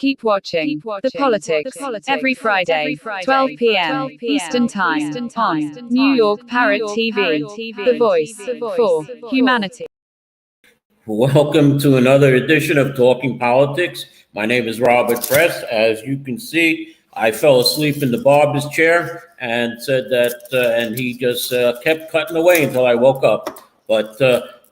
Keep watching The Politics every Friday, 12 p.m. Eastern Time on New York Parrot TV, the voice for humanity. Welcome to another edition of Talking Politics. My name is Robert Press. As you can see, I fell asleep in the barber's chair and said that, and he just kept cutting away until I woke up. But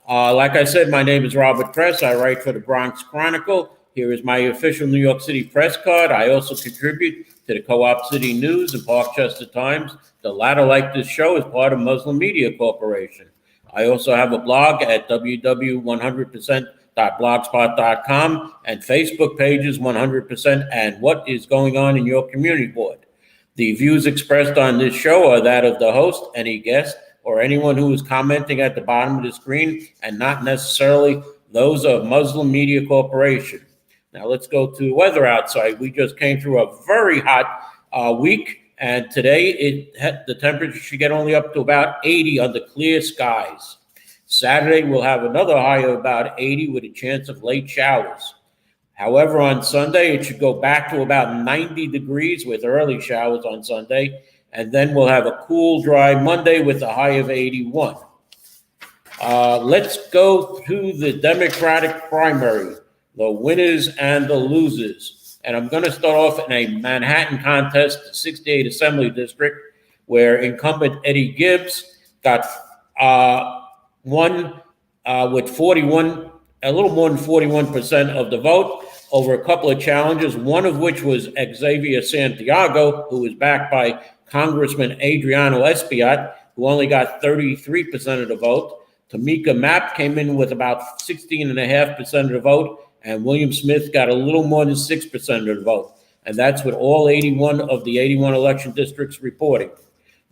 like I said, my name is Robert Press. I write for the Bronx Chronicle. Here is my official New York City press card. I also contribute to the Co-op City News and Parkchester Times. The latter, like this show, is part of Muslim Media Corporation. I also have a blog at www.100%.blogspot.com and Facebook pages 100% and What is Going On in Your Community Board. The views expressed on this show are that of the host, any guest, or anyone who is commenting at the bottom of the screen, and not necessarily those of Muslim Media Corporation. Now let's go to the weather outside. We just came through a very hot week, and today the temperature should get only up to about 80 under clear skies. Saturday we'll have another high of about 80 with a chance of late showers. However, on Sunday it should go back to about 90 degrees with early showers on Sunday, and then we'll have a cool, dry Monday with a high of 81. Let's go to the Democratic primary, the winners and the losers. And I'm going to start off in a Manhattan contest, the 68 Assembly District, where incumbent Eddie Gibbs got won with a little more than 41% of the vote over a couple of challenges, one of which was Xavier Santiago, who was backed by Congressman Adriano Espaillat, who only got 33% of the vote. Tamika Mapp came in with about 16.5% of the vote, and William Smith got a little more than 6% of the vote. And that's what all 81 of the 81 election districts reporting.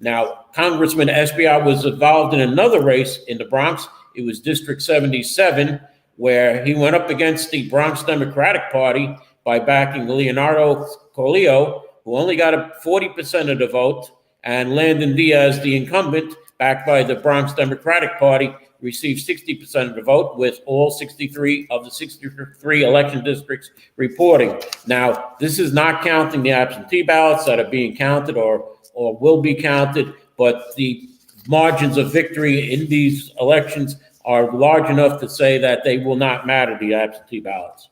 Now, Congressman Espaillat was involved in another race in the Bronx. It was District 77, where he went up against the Bronx Democratic Party by backing Leonardo Corleo, who only got 40% of the vote, and Landon Diaz, the incumbent, backed by the Bronx Democratic Party, received 60% of the vote, with all 63 of the 63 election districts reporting. Now, this is not counting the absentee ballots that are being counted or will be counted, but the margins of victory in these elections are large enough to say that they will not matter, the absentee ballots.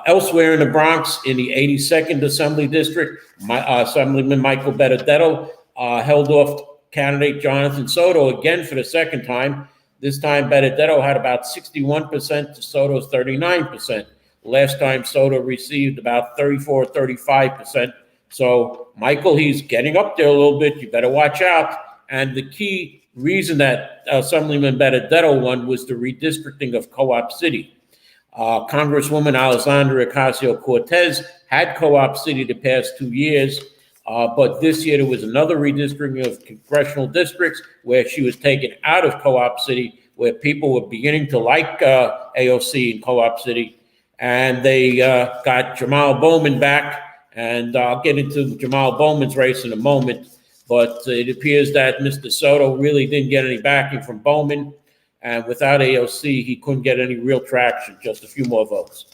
Elsewhere in the Bronx, in the 82nd Assembly District, Assemblyman Michael Benedetto held off candidate Jonathan Soto again for the second time. This time, Benedetto had about 61% to Soto's 39%. Last time, Soto received about 35%. So, Michael, he's getting up there a little bit. You better watch out. And the key reason that Assemblyman Benedetto won was the redistricting of Co-op City. Congresswoman Alexandria Ocasio-Cortez had Co-op City the past 2 years, but this year there was another redistricting of congressional districts where she was taken out of Co-op City, where people were beginning to like AOC in Co-op City, and they got Jamal Bowman back, and I'll get into Jamal Bowman's race in a moment, but it appears that Mr. Soto really didn't get any backing from Bowman, and without AOC, he couldn't get any real traction, just a few more votes.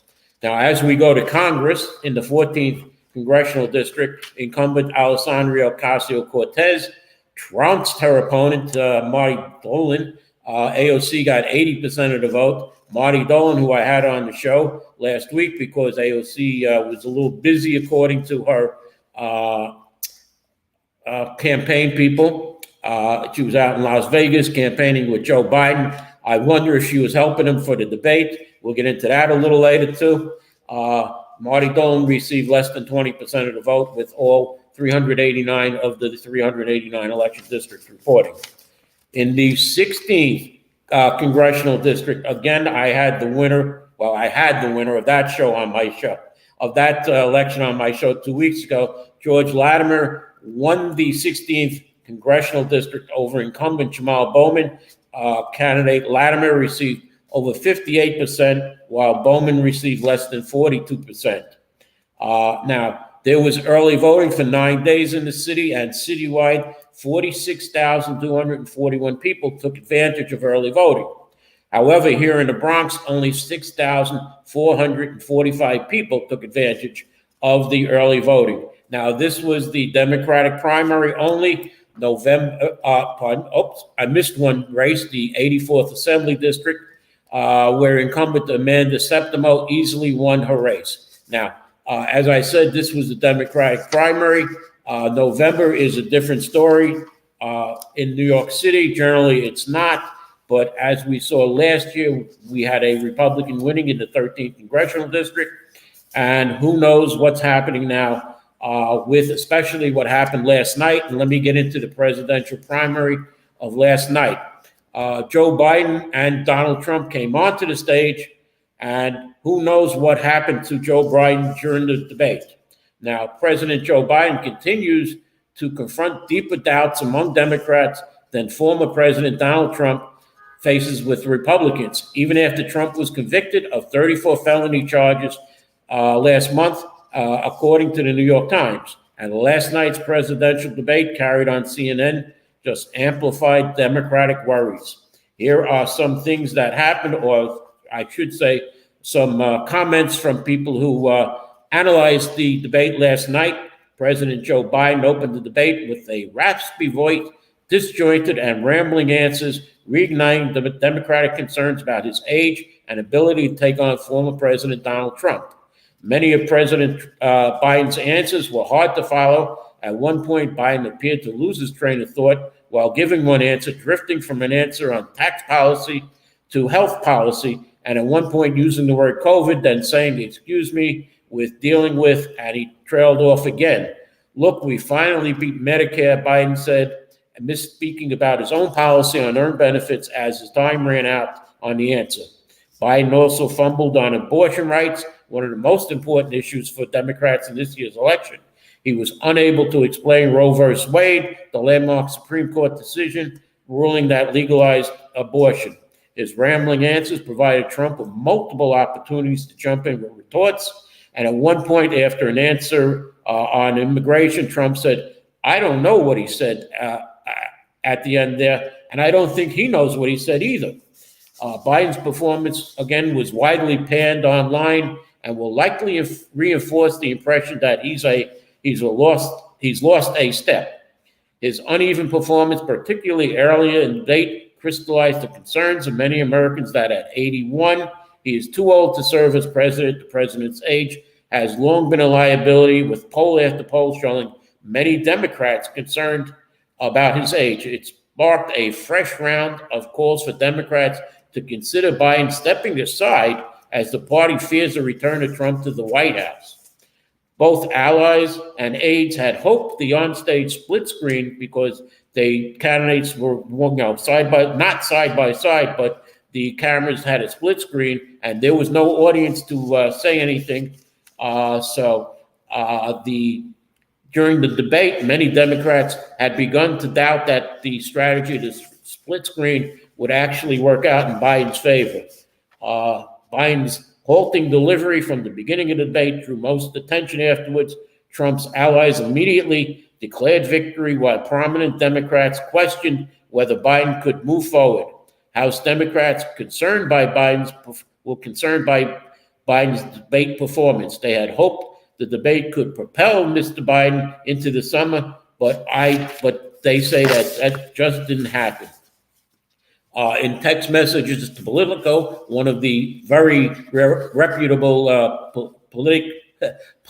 Now, as we go to Congress, in the 14th Congressional District, incumbent Alexandria Ocasio-Cortez trounced her opponent, Marty Dolan. AOC got 80% of the vote. Marty Dolan, who I had on the show last week because AOC was a little busy, according to her campaign people. She was out in Las Vegas campaigning with Joe Biden. I wonder if she was helping him for the debate. We'll get into that a little later, too. Marty Dolan received less than 20% of the vote, with all 389 of the 389 election districts reporting. In the 16th congressional district, again, I had the winner of that show on my show, of that election on my show 2 weeks ago. George Latimer won the 16th congressional district over incumbent Jamal Bowman. Candidate Latimer received over 58%, while Bowman received less than 42%. Now, there was early voting for 9 days in the city, and citywide, 46,241 people took advantage of early voting. However, here in the Bronx, only 6,445 people took advantage of the early voting. Now, this was the Democratic primary only. I missed one race, the 84th Assembly District, where incumbent Amanda Septimo easily won her race. Now, as I said, this was the Democratic primary. November is a different story. In New York City, generally it's not. But as we saw last year, we had a Republican winning in the 13th Congressional District. And who knows what's happening now with especially what happened last night. And let me get into the presidential primary of last night. Joe Biden and Donald Trump came onto the stage, and who knows what happened to Joe Biden during the debate. Now, President Joe Biden continues to confront deeper doubts among Democrats than former President Donald Trump faces with Republicans, even after Trump was convicted of 34 felony charges last month, according to the New York Times. And last night's presidential debate carried on CNN just amplified Democratic worries. Here are some things that happened, or I should say, some comments from people who analyzed the debate last night. President Joe Biden opened the debate with a raspy voice, disjointed and rambling answers, reigniting the Democratic concerns about his age and ability to take on former President Donald Trump. Many of President Biden's answers were hard to follow. At one point, Biden appeared to lose his train of thought while giving one answer, drifting from an answer on tax policy to health policy, and at one point using the word COVID, then saying, "Excuse me," with dealing with, and he trailed off again. "Look, we finally beat Medicare," Biden said, misspeaking about his own policy on earned benefits as his time ran out on the answer. Biden also fumbled on abortion rights, one of the most important issues for Democrats in this year's election. He was unable to explain Roe v. Wade, the landmark Supreme Court decision ruling that legalized abortion. His rambling answers provided Trump with multiple opportunities to jump in with retorts. And at one point, after an answer on immigration, Trump said, "I don't know what he said," at the end there, and I don't think he knows what he said either. Biden's performance, again, was widely panned online and will likely reinforce the impression that he's lost a step. His uneven performance, particularly earlier in the debate, crystallized the concerns of many Americans that at 81, he is too old to serve as president. The president's age has long been a liability, with poll after poll showing many Democrats concerned about his age. It sparked a fresh round of calls for Democrats to consider Biden stepping aside as the party fears a return of Trump to the White House. Both allies and aides had hoped the onstage split screen, because the candidates were, not side by side, but the cameras had a split screen and there was no audience to say anything. During the debate, many Democrats had begun to doubt that the strategy to split screen would actually work out in Biden's favor. Biden's halting delivery from the beginning of the debate drew most attention afterwards. Trump's allies immediately declared victory, while prominent Democrats questioned whether Biden could move forward. House Democrats concerned by Biden's debate performance. They had hoped the debate could propel Mr. Biden into the summer, but they say that just didn't happen. In text messages to Politico, one of the very reputable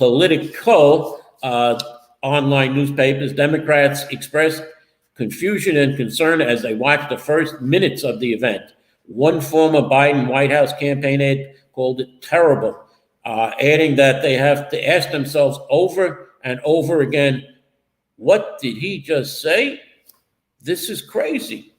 political online newspapers, Democrats expressed confusion and concern as they watched the first minutes of the event. One former Biden White House campaign aide called it terrible, adding that they have to ask themselves over and over again, what did he just say? This is crazy.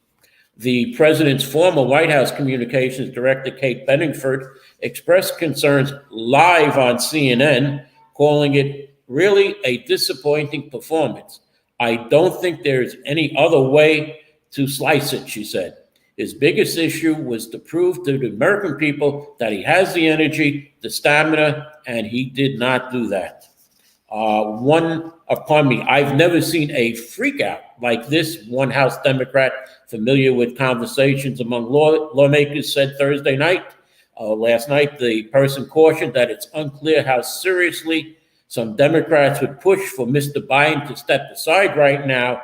The president's former White House communications director, Kate Bedingfield, expressed concerns live on CNN, calling it really a disappointing performance. "I don't think there's any other way to slice it," she said. His biggest issue was to prove to the American people that he has the energy, the stamina, and he did not do that. I've never seen a freak out like this, one House Democrat familiar with conversations among lawmakers said Thursday night. Last night, the person cautioned that it's unclear how seriously some Democrats would push for Mr. Biden to step aside right now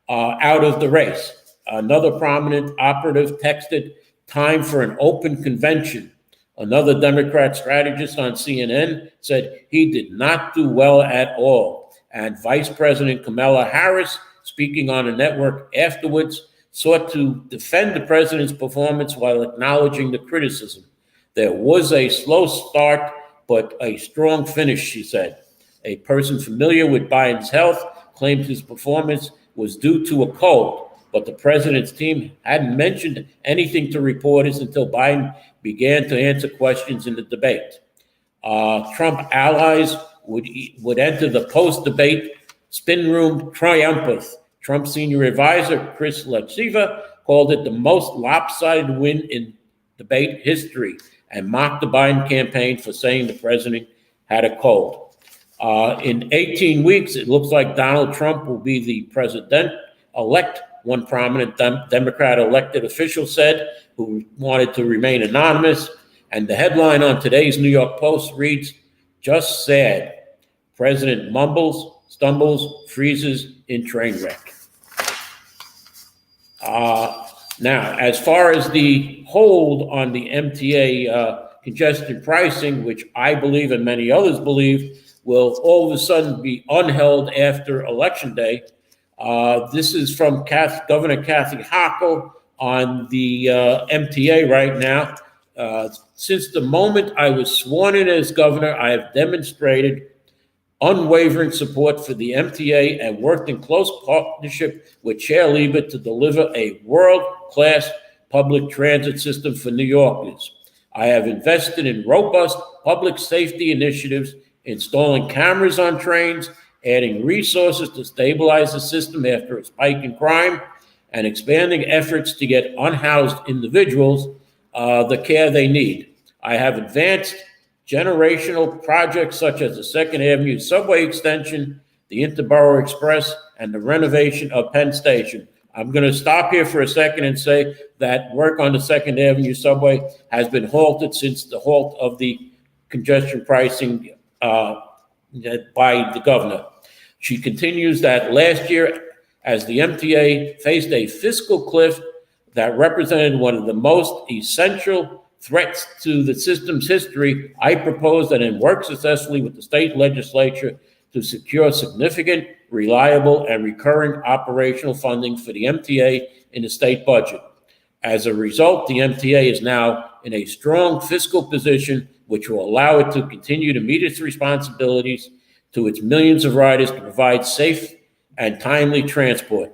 out of the race. Another prominent operative texted, "Time for an open convention." Another Democrat strategist on CNN said he did not do well at all. And Vice President Kamala Harris, speaking on a network afterwards, sought to defend the president's performance while acknowledging the criticism. There was a slow start, but a strong finish, she said. A person familiar with Biden's health claimed his performance was due to a cold, but the president's team hadn't mentioned anything to reporters until Biden began to answer questions in the debate. Trump allies would enter the post-debate spin room triumphant. Trump senior advisor Chris Lexiva called it the most lopsided win in debate history and mocked the Biden campaign for saying the president had a cold. In 18 weeks, it looks like Donald Trump will be the president-elect, one prominent Democrat elected official said, who wanted to remain anonymous. And the headline on today's New York Post reads, "Just sad. President mumbles, stumbles, freezes in train wreck." Now, as far as the hold on the MTA congestion pricing, which I believe and many others believe will all of a sudden be unheld after Election Day, this is from Governor Kathy Hochul on the MTA right now. Since the moment I was sworn in as governor, I have demonstrated unwavering support for the MTA and worked in close partnership with Chair Lieber to deliver a world-class public transit system for New Yorkers. I have invested in robust public safety initiatives, installing cameras on trains, adding resources to stabilize the system after a spike in crime, and expanding efforts to get unhoused individuals the care they need. I have advanced generational projects such as the 2nd Avenue subway extension, the Interborough Express, and the renovation of Penn Station. I'm going to stop here for a second and say that work on the 2nd Avenue subway has been halted since the halt of the congestion pricing by the governor. She continues that last year, as the MTA faced a fiscal cliff that represented one of the most essential threats to the system's history, I proposed and worked successfully with the state legislature to secure significant, reliable, and recurring operational funding for the MTA in the state budget. As a result, the MTA is now in a strong fiscal position, which will allow it to continue to meet its responsibilities to its millions of riders to provide safe and timely transport.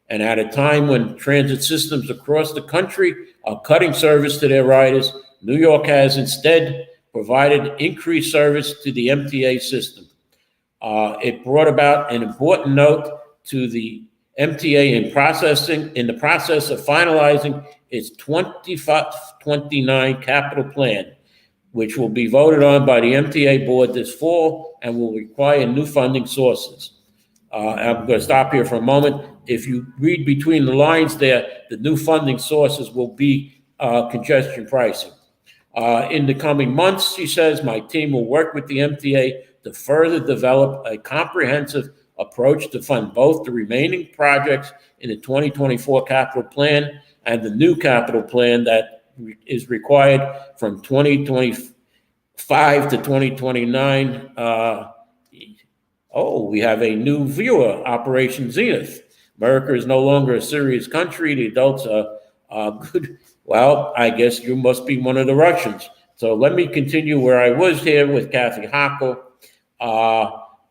And at a time when transit systems across the country are cutting service to their riders, New York has instead provided increased service to the MTA system. It brought about an important note to the MTA in the process of finalizing its 2029 capital plan, which will be voted on by the MTA board this fall and will require new funding sources. I'm going to stop here for a moment. If you read between the lines there, the new funding sources will be congestion pricing. In the coming months, she says, my team will work with the MTA to further develop a comprehensive approach to fund both the remaining projects in the 2024 capital plan and the new capital plan that is required from 2025 to 2029. We have a new viewer, Operation Zenith. America is no longer a serious country. The adults are good. Well, I guess you must be one of the Russians. So let me continue where I was here with Kathy Hochul,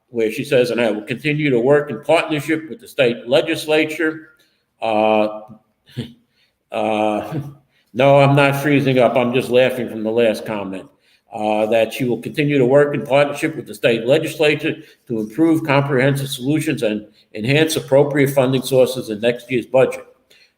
where she says, and I will continue to work in partnership with the state legislature. No, I'm not freezing up. I'm just laughing from the last comment. That she will continue to work in partnership with the state legislature to improve comprehensive solutions and enhance appropriate funding sources in next year's budget.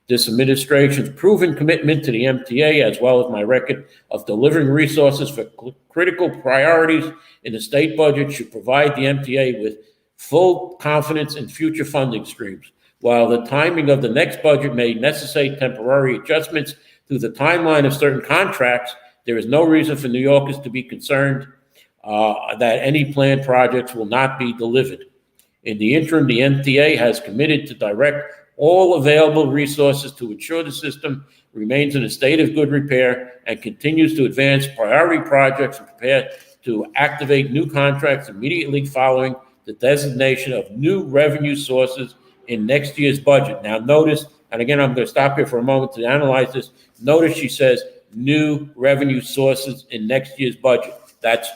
this administration's proven commitment to the MTA, as well as my record of delivering resources for critical priorities in the state budget, should provide the MTA with full confidence in future funding streams. While the timing of the next budget may necessitate temporary adjustments to the timeline of certain contracts, there is no reason for New Yorkers to be concerned that any planned projects will not be delivered. In the interim, the MTA has committed to direct all available resources to ensure the system remains in a state of good repair and continues to advance priority projects and prepare to activate new contracts immediately following the designation of new revenue sources in next year's budget. Now notice, and again, I'm going to stop here for a moment to analyze this. Notice she says new revenue sources in next year's budget. That's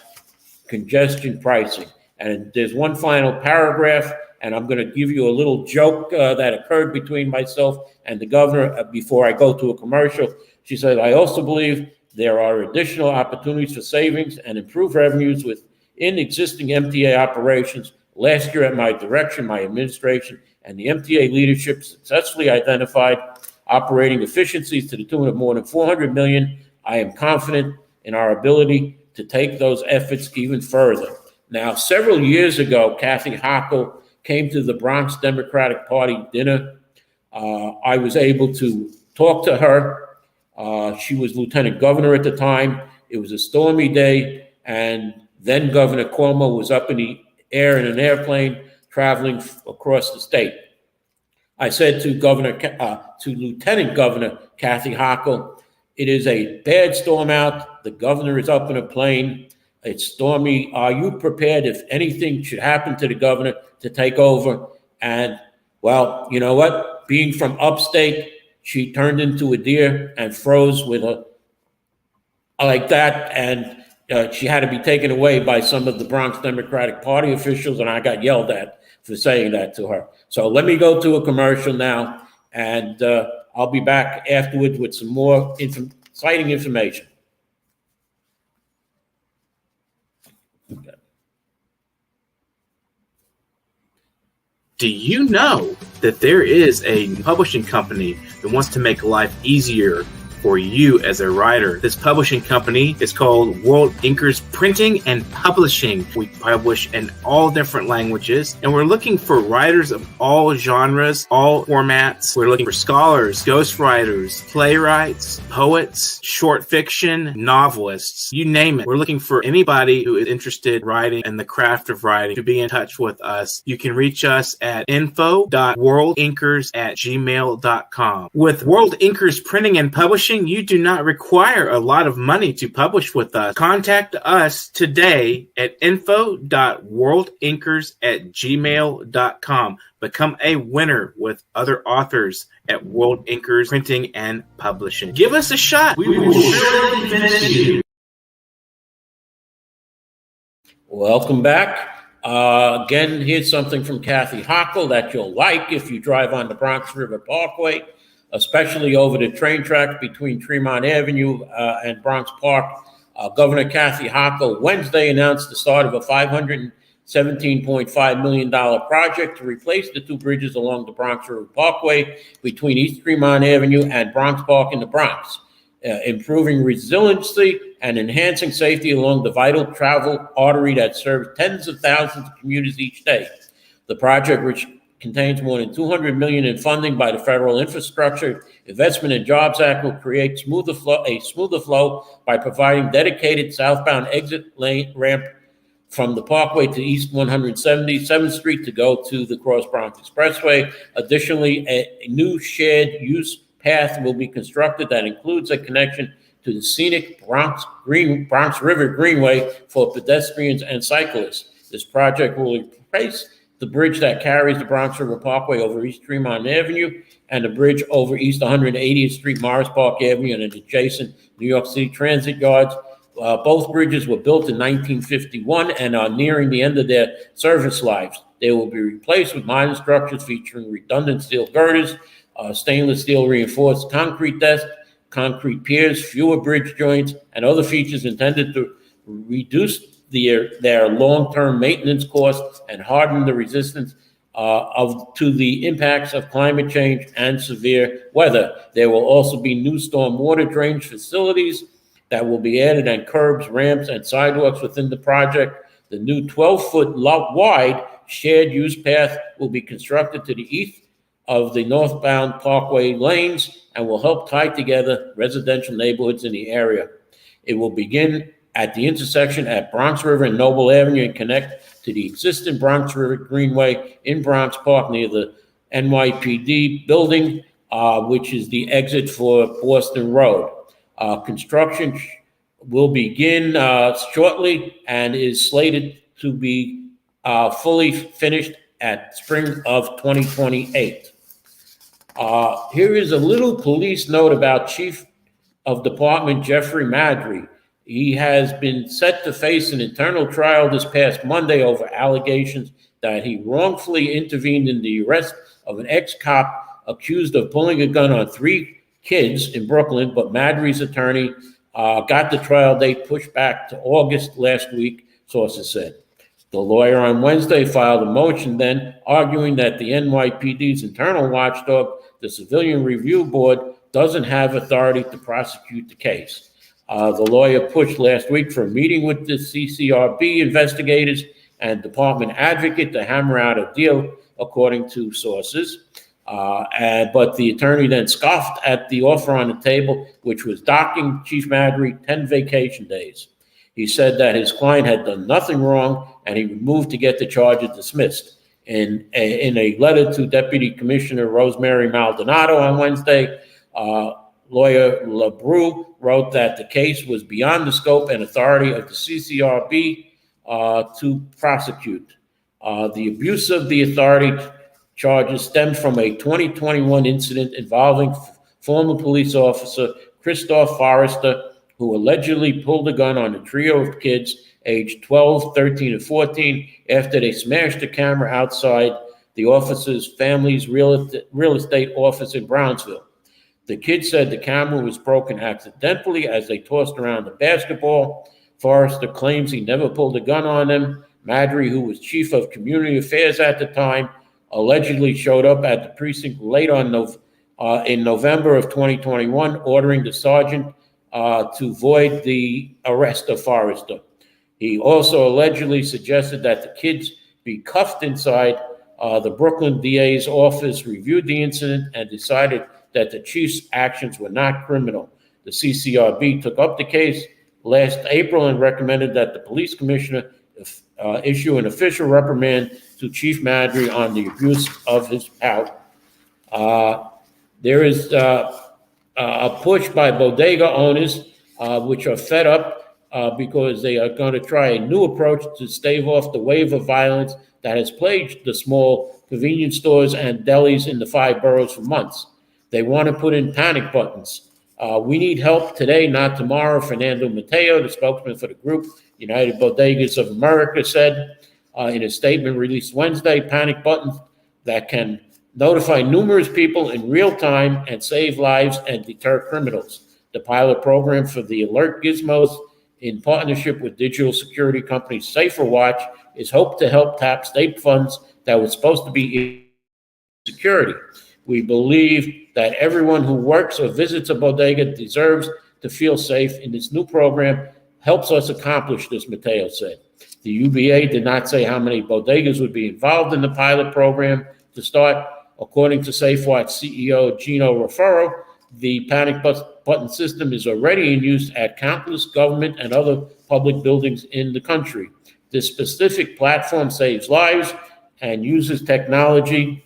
congestion pricing. And there's one final paragraph, and I'm going to give you a little joke that occurred between myself and the governor before I go to a commercial. She said, I also believe there are additional opportunities for savings and improved revenues within existing MTA operations. Last year, at my direction, my administration and the MTA leadership successfully identified operating efficiencies to the tune of more than $400 million. I am confident in our ability to take those efforts even further. Now, several years ago, Kathy Hochul came to the Bronx Democratic Party dinner. I was able to talk to her. She was lieutenant governor at the time. It was a stormy day, and then Governor Cuomo was up in the air in an airplane traveling across the state. I said to Lieutenant Governor Kathy Hochul, it is a bad storm out. The governor is up in a plane. It's stormy. Are you prepared if anything should happen to the governor to take over? And, well, you know what? Being from upstate, she turned into a deer and froze with a like that. And she had to be taken away by some of the Bronx Democratic Party officials, and I got yelled at for saying that to her. So let me go to a commercial now, and I'll be back afterwards with some more exciting information. Okay. Do you know that there is a publishing company that wants to make life easier for you as a writer? This publishing company is called World Inkers Printing and Publishing. We publish in all different languages, and we're looking for writers of all genres, all formats. We're looking for scholars, ghostwriters, playwrights, poets, short fiction, novelists, you name it. We're looking for anybody who is interested in writing and the craft of writing to be in touch with us. You can reach us at info.worldinkers@gmail.com. With World Inkers Printing and Publishing, you do not require a lot of money to publish with us. Contact us today at info.worldinkers@gmail.com. Become a winner with other authors at World Inkers Printing and Publishing. Give us a shot. We will surely convince you. Welcome back. Again, here's something from Kathy Hochul that you'll like if you drive on the Bronx River Parkway, especially over the train tracks between Tremont Avenue and Bronx Park. Governor Kathy Hochul Wednesday announced the start of a $517.5 million project to replace the two bridges along the Bronx River Parkway between East Tremont Avenue and Bronx Park in the Bronx, improving resiliency and enhancing safety along the vital travel artery that serves tens of thousands of commuters each day. The project, which contains more than $200 million in funding by the Federal Infrastructure Investment and Jobs Act, will create a smoother flow by providing dedicated southbound exit lane ramp from the Parkway to East 177th Street to go to the Cross Bronx Expressway. Additionally, a new shared use path will be constructed that includes a connection to the scenic Bronx River Greenway for pedestrians and cyclists. This project will replace the bridge that carries the Bronx River Parkway over East Tremont Avenue and the bridge over East 180th Street, Morris Park Avenue, and adjacent New York City transit yards. Both bridges were built in 1951 and are nearing the end of their service lives. They will be replaced with modern structures featuring redundant steel girders, stainless steel reinforced concrete desks, concrete piers, fewer bridge joints, and other features intended to reduce their long-term maintenance costs and harden the resistance to the impacts of climate change and severe weather. There will also be new storm water drainage facilities that will be added, and curbs, ramps, and sidewalks within the project. The new 12-foot wide shared use path will be constructed to the east of the northbound Parkway lanes and will help tie together residential neighborhoods in the area. It will begin at the intersection at Bronx River and Noble Avenue and connect to the existing Bronx River Greenway in Bronx Park near the NYPD building, which is the exit for Boston Road. Construction will begin shortly and is slated to be fully finished at spring of 2028. Here is a little police note about Chief of Department Jeffrey Madry. He has been set to face an internal trial this past Monday over allegations that he wrongfully intervened in the arrest of an ex-cop accused of pulling a gun on 3 kids in Brooklyn, but Madry's attorney got the trial date pushed back to August last week, sources said. The lawyer on Wednesday filed a motion then arguing that the NYPD's internal watchdog, the Civilian Review Board, doesn't have authority to prosecute the case. The lawyer pushed last week for a meeting with the CCRB investigators and department advocate to hammer out a deal, according to sources. But the attorney then scoffed at the offer on the table, which was docking Chief Madry 10 vacation days. He said that his client had done nothing wrong and he would move to get the charges dismissed. In a letter to Deputy Commissioner Rosemary Maldonado on Wednesday, lawyer LeBrew wrote that the case was beyond the scope and authority of the CCRB to prosecute. The abuse of the authority charges stemmed from a 2021 incident involving former police officer Christoph Forrester, who allegedly pulled a gun on a trio of kids aged 12, 13, and 14 after they smashed a camera outside the officer's family's real estate office in Brownsville. The kids said the camera was broken accidentally as they tossed around a basketball. Forrester claims he never pulled a gun on them. Madry, who was chief of community affairs at the time, allegedly showed up at the precinct late in November of 2021, ordering the sergeant to void the arrest of Forrester. He also allegedly suggested that the kids be cuffed inside. The Brooklyn DA's office reviewed the incident and decided that the chief's actions were not criminal. The CCRB took up the case last April and recommended that the police commissioner issue an official reprimand to Chief Madry on the abuse of his power. There is a push by bodega owners, which are fed up because they are going to try a new approach to stave off the wave of violence that has plagued the small convenience stores and delis in the 5 boroughs for months. They want to put in panic buttons. We need help today, not tomorrow, Fernando Mutiu, the spokesman for the group, United Bodegas of America, said in a statement released Wednesday. Panic buttons that can notify numerous people in real time and save lives and deter criminals. The pilot program for the alert gizmos, in partnership with digital security company SaferWatch, is hoped to help tap state funds that were supposed to be in security. We believe that everyone who works or visits a bodega deserves to feel safe, and this new program helps us accomplish this, Mateo said. The UBA did not say how many bodegas would be involved in the pilot program to start. According to SafeWatch CEO Gino Raffaello, the panic button system is already in use at countless government and other public buildings in the country. This specific platform saves lives and uses technology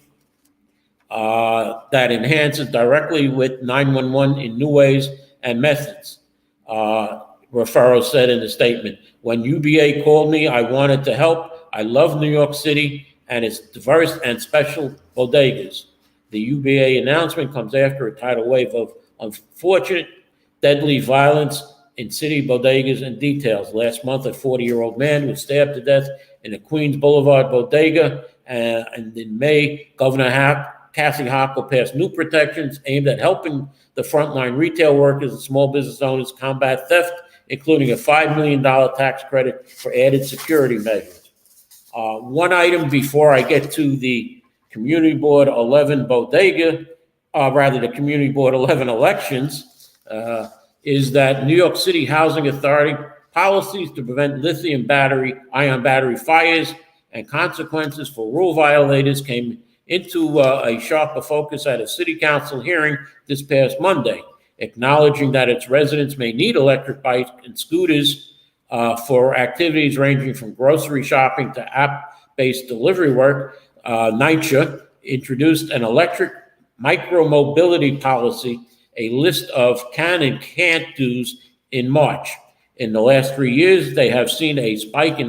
that enhances directly with 911 in new ways and methods. Raffaello said in a statement, "When UBA called me, I wanted to help. I love New York City and its diverse and special bodegas." The UBA announcement comes after a tidal wave of unfortunate, deadly violence in city bodegas and details. Last month, a 40-year-old man was stabbed to death in a Queens Boulevard bodega, and in May, Governor Kathy Hochul passed new protections aimed at helping the frontline retail workers and small business owners combat theft, including a $5 million tax credit for added security measures. One item before I get to the Community Board 11 bodega, the Community Board 11 elections, is that New York City Housing Authority policies to prevent lithium-ion battery fires and consequences for rule violators came into a sharper focus at a city council hearing this past Monday, acknowledging that its residents may need electric bikes and scooters for activities ranging from grocery shopping to app-based delivery work. NYCHA introduced an electric micro-mobility policy, a list of can and can't do's in March. In the last 3 years, they have seen a spike in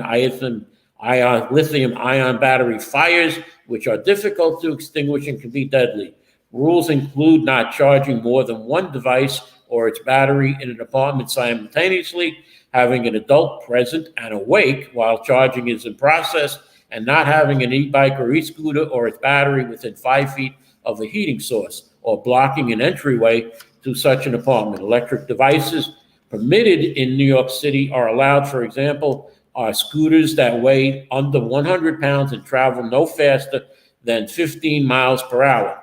lithium-ion battery fires, which are difficult to extinguish and can be deadly. Rules include not charging more than one device or its battery in an apartment simultaneously, having an adult present and awake while charging is in process, and not having an e-bike or e-scooter or its battery within 5 feet of a heating source, or blocking an entryway to such an apartment. Electric devices permitted in New York City are allowed, for example, are scooters that weigh under 100 pounds and travel no faster than 15 miles per hour.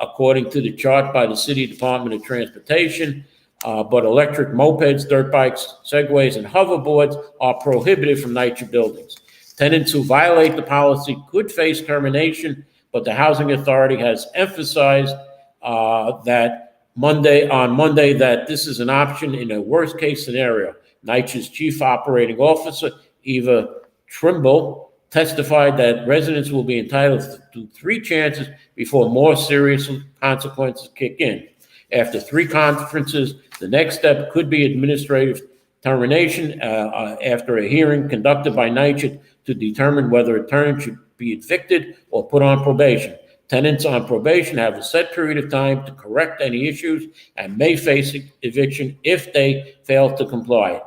According to the chart by the City Department of Transportation, but electric mopeds, dirt bikes, segways, and hoverboards are prohibited from NYCHA buildings. Tenants who violate the policy could face termination, but the Housing Authority has emphasized that Monday that this is an option in a worst-case scenario. NYCHA's Chief Operating Officer, Eva Trimble, testified that residents will be entitled to 3 chances before more serious consequences kick in. After 3 conferences, the next step could be administrative termination after a hearing conducted by NYCHA to determine whether a tenant should be evicted or put on probation. Tenants on probation have a set period of time to correct any issues and may face eviction if they fail to comply.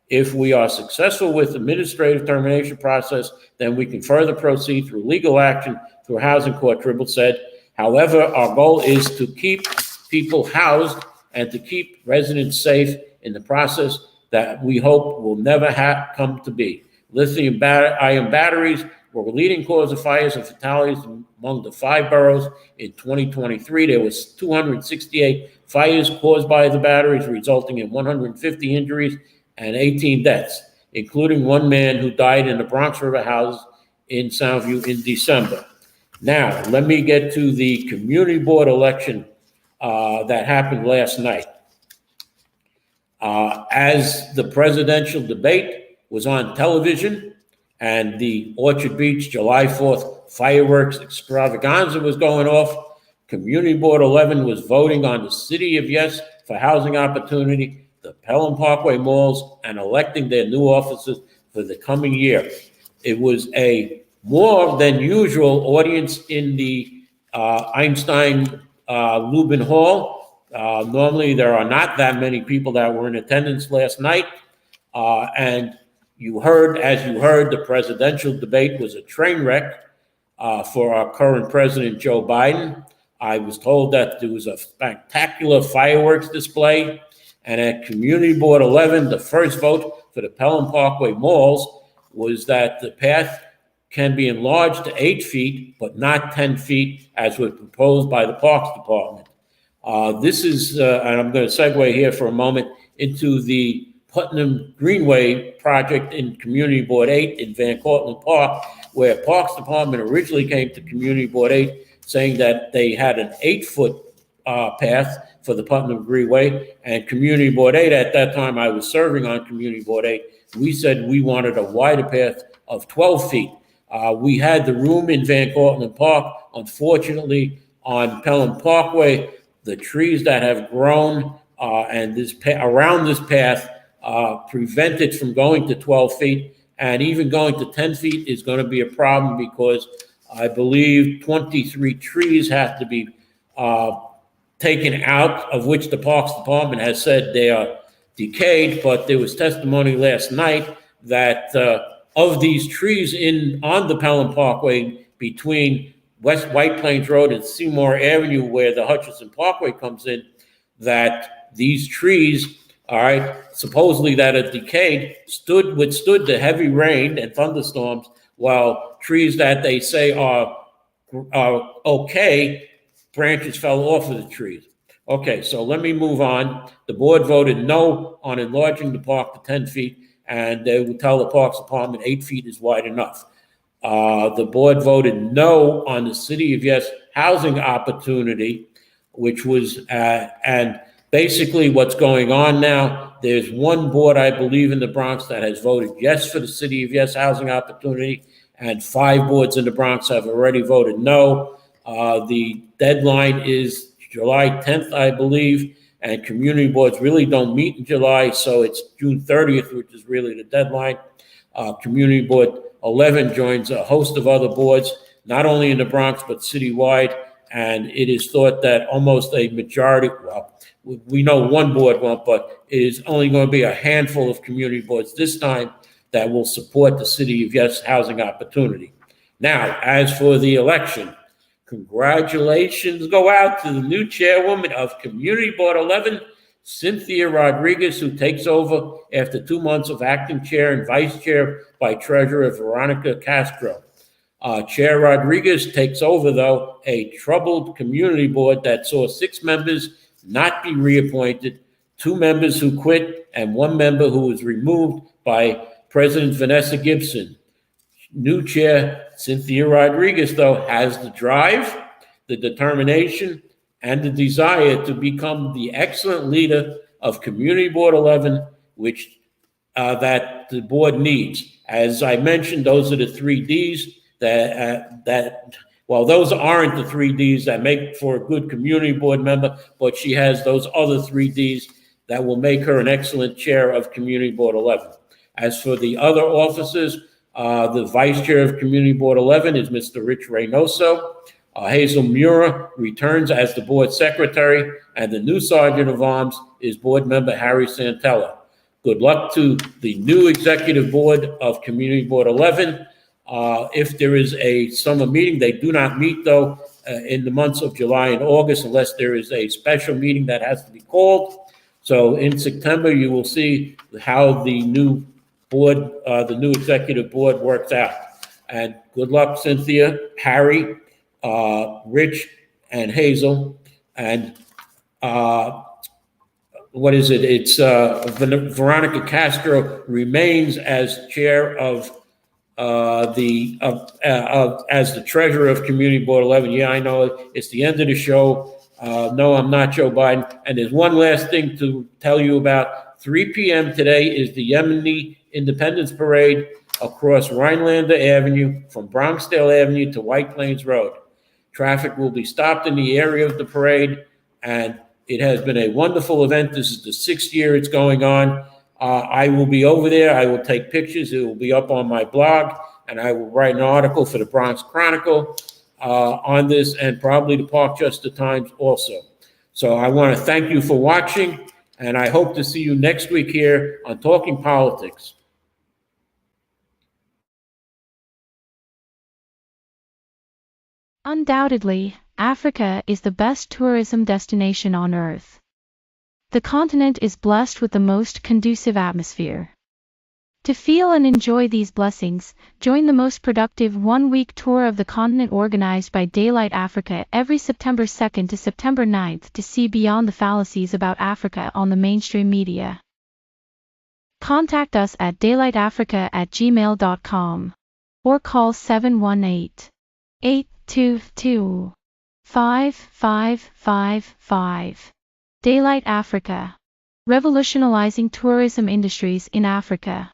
If we are successful with the administrative termination process, then we can further proceed through legal action through housing court, Tribble said. However, our goal is to keep people housed and to keep residents safe in the process that we hope will never come to be. Lithium-ion batteries were the leading cause of fires and fatalities among the 5 boroughs in 2023. There was 268 fires caused by the batteries, resulting in 150 injuries and 18 deaths, including 1 man who died in the Bronx River house in Soundview in December. Now, let me get to the community board election that happened last night. As the presidential debate was on television and the Orchard Beach July 4th fireworks extravaganza was going off, Community Board 11 was voting on the City of Yes for housing opportunity, the Pelham Parkway malls, and electing their new officers for the coming year. It was a more than usual audience in the Einstein Lubin Hall. Normally, there are not that many people that were in attendance last night. And as you heard, the presidential debate was a train wreck for our current president, Joe Biden. I was told that there was a spectacular fireworks display. And at Community Board 11, the first vote for the Pelham Parkway malls was that the path can be enlarged to 8 feet, but not 10 feet, as was proposed by the Parks Department. This is, and I'm going to segue here for a moment, into the Putnam Greenway project in Community Board 8 in Van Cortlandt Park, where Parks Department originally came to Community Board 8 saying that they had an 8-foot path for the Putnam Greenway, and Community Board 8, at that time I was serving on Community Board 8, we said we wanted a wider path of 12 feet. We had the room in Van Cortlandt Park. Unfortunately, on Pelham Parkway, the trees that have grown and this around this path prevent it from going to 12 feet, and even going to 10 feet is going to be a problem because I believe 23 trees have to be taken out, of which the Parks Department has said they are decayed, but there was testimony last night that of these trees on the Pelham Parkway between West White Plains Road and Seymour Avenue, where the Hutchinson Parkway comes in, that these trees, all right, supposedly that are decayed, withstood the heavy rain and thunderstorms, while trees that they say are okay, branches fell off of the trees. Okay, so let me move on. The board voted no on enlarging the park to 10 feet, and they would tell the Parks Department 8 feet is wide enough. The board voted no on the City of Yes housing opportunity, which was, and basically what's going on now, there's one board, I believe, in the Bronx that has voted yes for the City of Yes housing opportunity, and 5 boards in the Bronx have already voted no. The deadline is July 10th, I believe, and community boards really don't meet in July, so it's June 30th, which is really the deadline. Community Board 11 joins a host of other boards, not only in the Bronx, but citywide, and it is thought that almost a majority, well, we know one board won't, but it is only going to be a handful of community boards this time that will support the City of Yes housing opportunity. Now, as for the election, congratulations go out to the new chairwoman of Community Board 11, Cynthia Rodriguez, who takes over after 2 months of acting chair and vice chair by Treasurer Veronica Castro. Chair Rodriguez takes over, though, a troubled community board that saw 6 members not be reappointed, 2 members who quit, and 1 member who was removed by President Vanessa Gibson. New chair Cynthia Rodriguez, though, has the drive, the determination, and the desire to become the excellent leader of Community Board 11, which that the board needs. As I mentioned, those are the 3 Ds well, those aren't the 3 Ds that make for a good community board member, but she has those other 3 Ds that will make her an excellent chair of Community Board 11. As for the other officers, the vice chair of Community Board 11 is Mr. Rich Reynoso. Hazel Mura returns as the board secretary, and the new sergeant of arms is board member Harry Santella. Good luck to the new executive board of Community Board 11. If there is a summer meeting, they do not meet, though, in the months of July and August, unless there is a special meeting that has to be called. So in September, you will see how the new board, the new executive board works out. And good luck, Cynthia, Harry, Rich, and Hazel. And what is it? It's Veronica Castro remains as chair of as the treasurer of Community Board 11. Yeah, I know it's the end of the show. No, I'm not Joe Biden. And there's one last thing to tell you about. 3 p.m. today is the Yemeni Independence Parade across Rhinelander Avenue from Bronxdale Avenue to White Plains Road. Traffic will be stopped in the area of the parade, and it has been a wonderful event. This is the 6th year it's going on. I will be over there. I will take pictures. It will be up on my blog, and I will write an article for the Bronx Chronicle on this, and probably the Parkchester Times also. So I want to thank you for watching, and I hope to see you next week here on Talking Politics. Undoubtedly, Africa is the best tourism destination on Earth. The continent is blessed with the most conducive atmosphere. To feel and enjoy these blessings, join the most productive one-week tour of the continent organized by Daylight Africa every September 2nd to September 9th to see beyond the fallacies about Africa on the mainstream media. Contact us at daylightafrica@gmail.com or call 718-822-5555. Daylight Africa. Revolutionizing tourism industries in Africa.